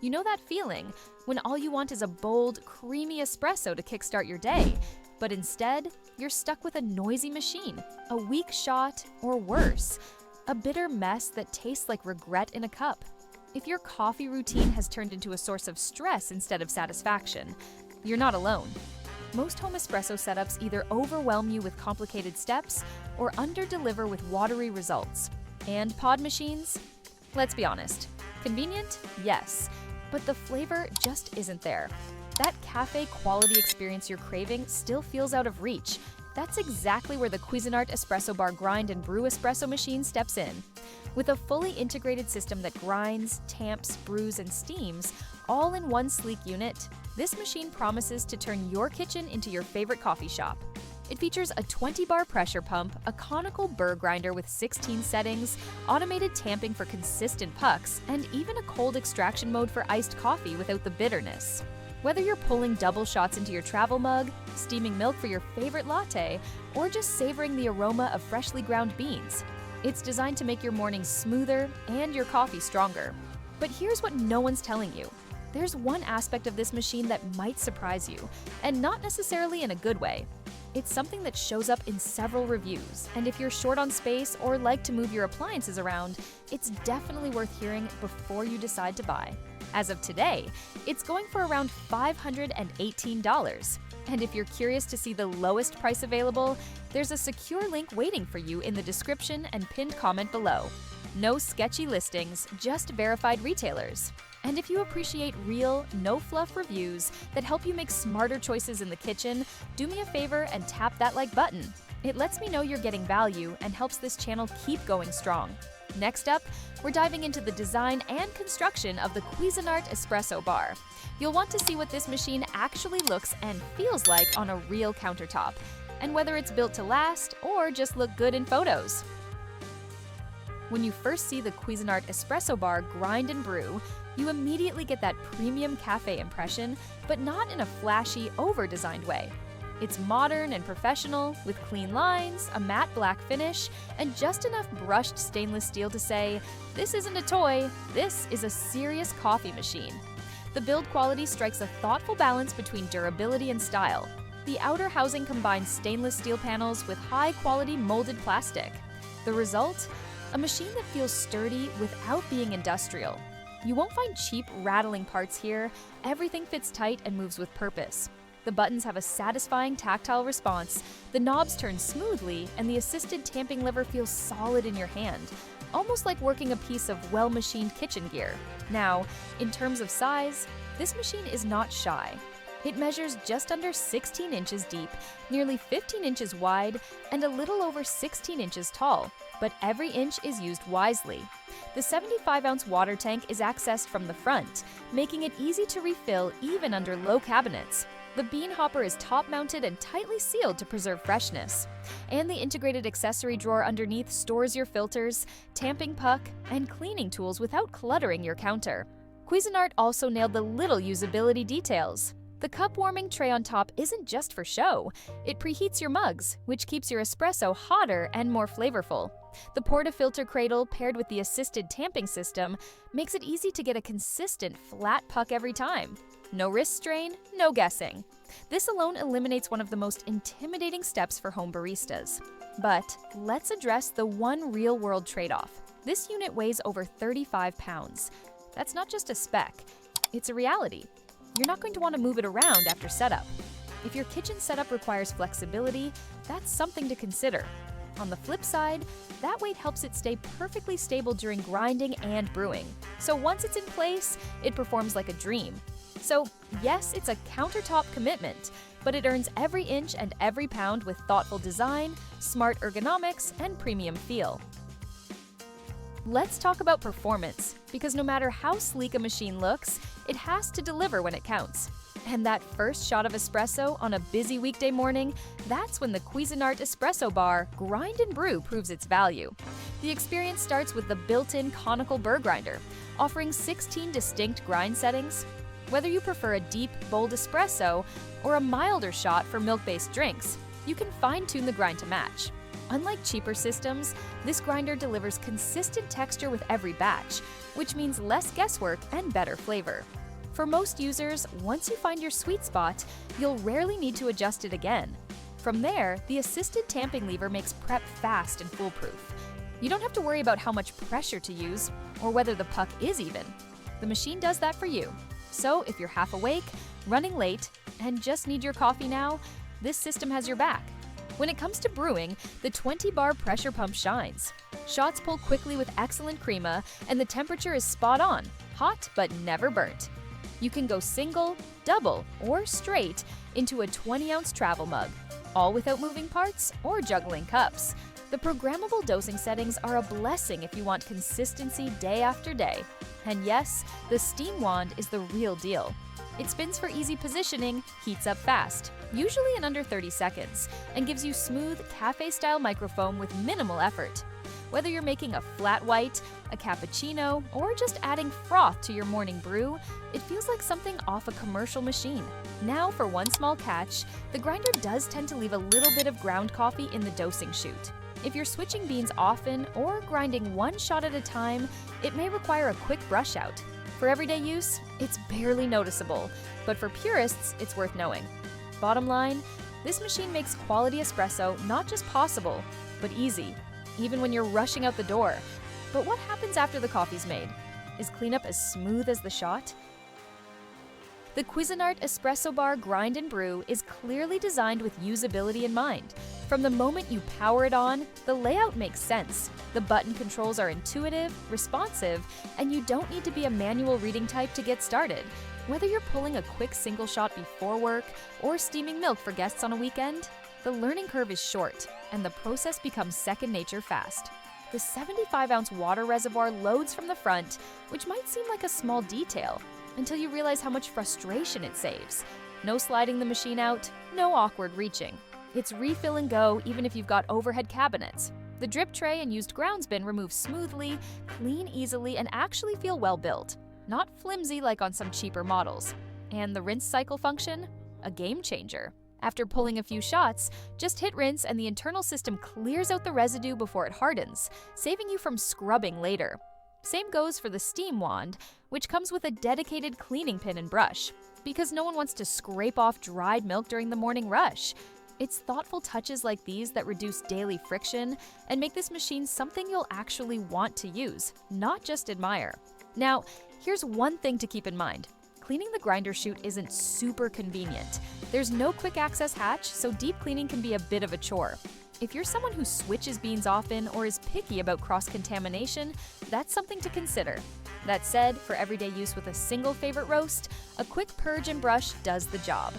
You know that feeling when all you want is a bold, creamy espresso to kickstart your day, but instead, you're stuck with a noisy machine, a weak shot, or worse, a bitter mess that tastes like regret in a cup. If your coffee routine has turned into a source of stress instead of satisfaction, you're not alone. Most home espresso setups either overwhelm you with complicated steps or under-deliver with watery results. And pod machines? Let's be honest. Convenient? Yes. But the flavor just isn't there. That cafe quality experience you're craving still feels out of reach. That's exactly where the Cuisinart Espresso Bar Grind and Brew espresso machine steps in. With a fully integrated system that grinds, tamps, brews, and steams, all in one sleek unit, this machine promises to turn your kitchen into your favorite coffee shop. It features a 20-bar pressure pump, a conical burr grinder with 16 settings, automated tamping for consistent pucks, and even a cold extraction mode for iced coffee without the bitterness. Whether you're pulling double shots into your travel mug, steaming milk for your favorite latte, or just savoring the aroma of freshly ground beans, it's designed to make your mornings smoother and your coffee stronger. But here's what no one's telling you. There's one aspect of this machine that might surprise you, and not necessarily in a good way. It's something that shows up in several reviews, and if you're short on space or like to move your appliances around, it's definitely worth hearing before you decide to buy. As of today, it's going for around $518. And if you're curious to see the lowest price available, there's a secure link waiting for you in the description and pinned comment below. No sketchy listings, just verified retailers. And if you appreciate real, no-fluff reviews that help you make smarter choices in the kitchen, do me a favor and tap that like button. It lets me know you're getting value and helps this channel keep going strong. Next up, we're diving into the design and construction of the Cuisinart Espresso Bar. You'll want to see what this machine actually looks and feels like on a real countertop, and whether it's built to last or just look good in photos. When you first see the Cuisinart Espresso Bar Grind and Brew, you immediately get that premium cafe impression, but not in a flashy, over-designed way. It's modern and professional, with clean lines, a matte black finish, and just enough brushed stainless steel to say, this isn't a toy, this is a serious coffee machine. The build quality strikes a thoughtful balance between durability and style. The outer housing combines stainless steel panels with high-quality molded plastic. The result? A machine that feels sturdy without being industrial. You won't find cheap, rattling parts here. Everything fits tight and moves with purpose. The buttons have a satisfying tactile response, the knobs turn smoothly, and the assisted tamping lever feels solid in your hand, almost like working a piece of well-machined kitchen gear. Now, in terms of size, this machine is not shy. It measures just under 16 inches deep, nearly 15 inches wide, and a little over 16 inches tall, but every inch is used wisely. The 75-ounce water tank is accessed from the front, making it easy to refill even under low cabinets. The bean hopper is top-mounted and tightly sealed to preserve freshness. And the integrated accessory drawer underneath stores your filters, tamping puck, and cleaning tools without cluttering your counter. Cuisinart also nailed the little usability details. The cup warming tray on top isn't just for show. It preheats your mugs, which keeps your espresso hotter and more flavorful. The portafilter cradle, paired with the assisted tamping system, makes it easy to get a consistent, flat puck every time. No wrist strain, no guessing. This alone eliminates one of the most intimidating steps for home baristas. But let's address the one real-world trade-off. This unit weighs over 35 pounds. That's not just a spec, it's a reality. You're not going to want to move it around after setup. If your kitchen setup requires flexibility, that's something to consider. On the flip side, that weight helps it stay perfectly stable during grinding and brewing. So once it's in place, it performs like a dream. So yes, it's a countertop commitment, but it earns every inch and every pound with thoughtful design, smart ergonomics, and premium feel. Let's talk about performance, because no matter how sleek a machine looks, it has to deliver when it counts. And that first shot of espresso on a busy weekday morning, that's when the Cuisinart Espresso Bar Grind and Brew proves its value. The experience starts with the built-in conical burr grinder, offering 16 distinct grind settings. Whether you prefer a deep, bold espresso or a milder shot for milk-based drinks, you can fine-tune the grind to match. Unlike cheaper systems, this grinder delivers consistent texture with every batch, which means less guesswork and better flavor. For most users, once you find your sweet spot, you'll rarely need to adjust it again. From there, the assisted tamping lever makes prep fast and foolproof. You don't have to worry about how much pressure to use or whether the puck is even. The machine does that for you. So if you're half awake, running late, and just need your coffee now, this system has your back. When it comes to brewing, the 20-bar pressure pump shines. Shots pull quickly with excellent crema, and the temperature is spot on, hot but never burnt. You can go single, double, or straight into a 20-ounce travel mug, all without moving parts or juggling cups. The programmable dosing settings are a blessing if you want consistency day after day. And yes, the steam wand is the real deal. It spins for easy positioning, heats up fast, usually in under 30 seconds, and gives you smooth, cafe-style microfoam with minimal effort. Whether you're making a flat white, a cappuccino, or just adding froth to your morning brew, it feels like something off a commercial machine. Now, for one small catch, the grinder does tend to leave a little bit of ground coffee in the dosing chute. If you're switching beans often or grinding one shot at a time, it may require a quick brush out. For everyday use, it's barely noticeable, but for purists, it's worth knowing. Bottom line, this machine makes quality espresso not just possible, but easy, even when you're rushing out the door. But what happens after the coffee's made? Is cleanup as smooth as the shot? The Cuisinart Espresso Bar Grind and Brew is clearly designed with usability in mind. From the moment you power it on, the layout makes sense. The button controls are intuitive, responsive, and you don't need to be a manual reading type to get started. Whether you're pulling a quick single shot before work or steaming milk for guests on a weekend, the learning curve is short, and the process becomes second nature fast. The 75-ounce water reservoir loads from the front, which might seem like a small detail, until you realize how much frustration it saves. No sliding the machine out, no awkward reaching. It's refill and go even if you've got overhead cabinets. The drip tray and used grounds bin remove smoothly, clean easily, and actually feel well built. Not flimsy like on some cheaper models. And the rinse cycle function? A game changer. After pulling a few shots, just hit rinse and the internal system clears out the residue before it hardens, saving you from scrubbing later. Same goes for the steam wand, which comes with a dedicated cleaning pin and brush, because no one wants to scrape off dried milk during the morning rush. It's thoughtful touches like these that reduce daily friction and make this machine something you'll actually want to use, not just admire. Now, here's one thing to keep in mind. Cleaning the grinder chute isn't super convenient. There's no quick access hatch, so deep cleaning can be a bit of a chore. If you're someone who switches beans often or is picky about cross-contamination, that's something to consider. That said, for everyday use with a single favorite roast, a quick purge and brush does the job.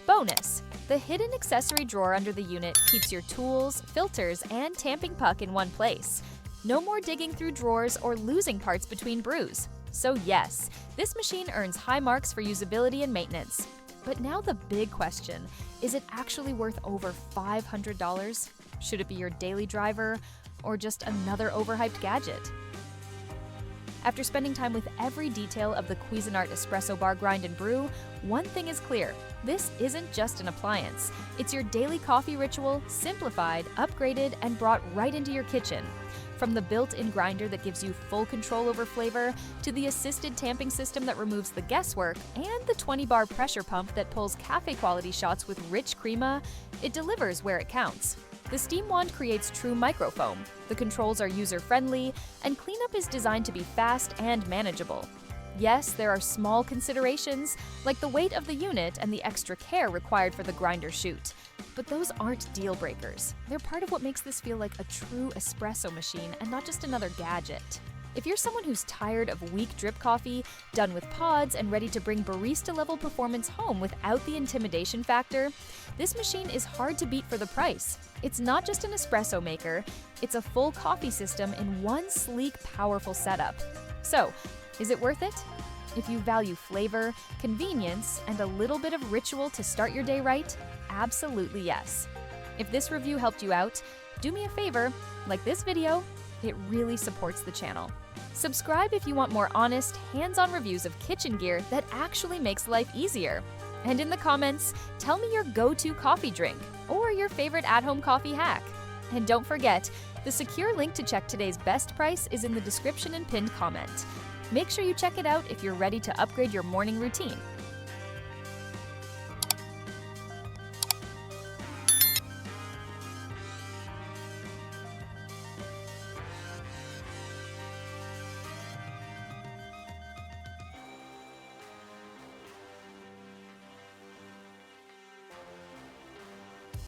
Bonus: the hidden accessory drawer under the unit keeps your tools, filters, and tamping puck in one place. No more digging through drawers or losing parts between brews. So yes, this machine earns high marks for usability and maintenance. But now the big question, is it actually worth over $500? Should it be your daily driver or just another overhyped gadget? After spending time with every detail of the Cuisinart Espresso Bar Grind and Brew, one thing is clear: this isn't just an appliance. It's your daily coffee ritual, simplified, upgraded, and brought right into your kitchen. From the built-in grinder that gives you full control over flavor, to the assisted tamping system that removes the guesswork, and the 20-bar pressure pump that pulls cafe-quality shots with rich crema, it delivers where it counts. The steam wand creates true microfoam, the controls are user-friendly, and cleanup is designed to be fast and manageable. Yes, there are small considerations, like the weight of the unit and the extra care required for the grinder chute. But those aren't deal breakers. They're part of what makes this feel like a true espresso machine and not just another gadget. If you're someone who's tired of weak drip coffee, done with pods, and ready to bring barista-level performance home without the intimidation factor, this machine is hard to beat for the price. It's not just an espresso maker, it's a full coffee system in one sleek, powerful setup. So, is it worth it? If you value flavor, convenience, and a little bit of ritual to start your day right, absolutely yes. If this review helped you out, do me a favor, like this video. It really supports the channel. Subscribe if you want more honest, hands-on reviews of kitchen gear that actually makes life easier. And in the comments, tell me your go-to coffee drink or your favorite at-home coffee hack. And don't forget, the secure link to check today's best price is in the description and pinned comment. Make sure you check it out if you're ready to upgrade your morning routine.